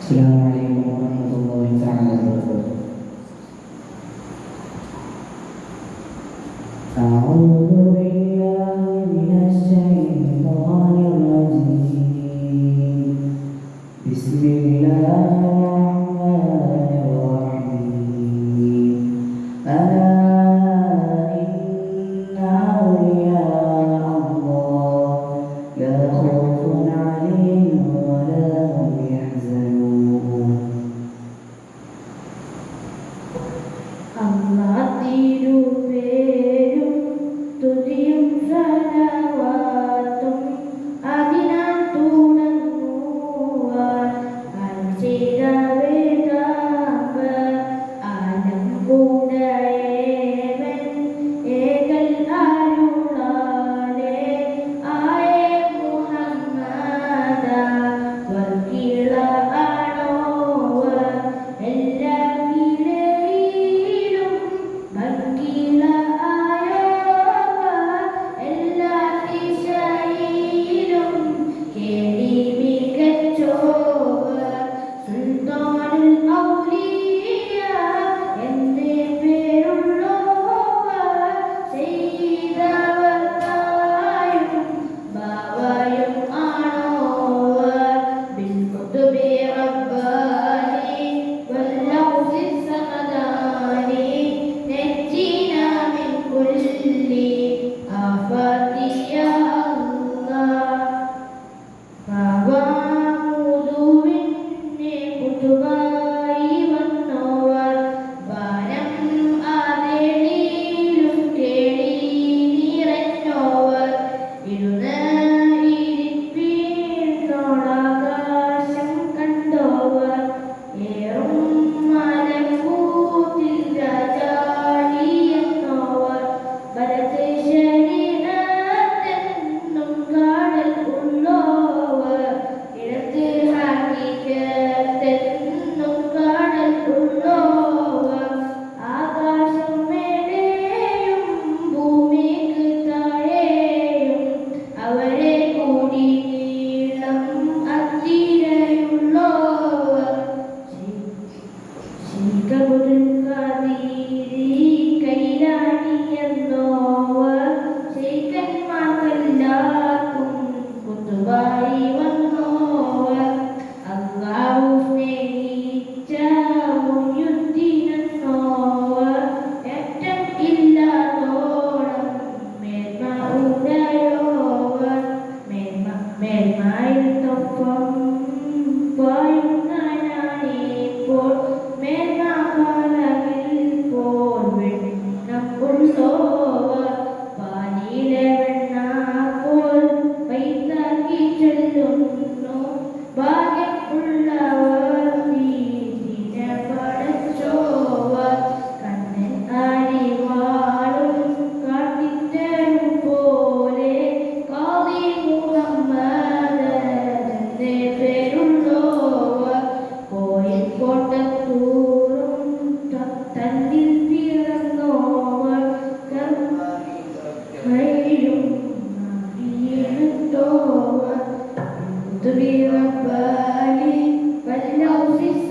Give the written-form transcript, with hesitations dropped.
السلام عليكم ورحمة الله تعالى وبركاته. أعوذ بالله من الشيطان الرجيم. بسم الله الرحمن الرحيم. ألا إن أولياء الله لا خوف عليهم ولا هم يحزنون. Allah തിരുപേരും തുതിയും സലവാത്തും അതിനാൽ തുടങ്ങുവാൻ അഞ്ചിത വേദാമ്പ ആലം കൂടയേവൻ ഏകൽ അരുളാലേ ആയേ മുഹമ്മദ വർഗീള ആണോവ എല്ലാ to be Rabbani, but now she's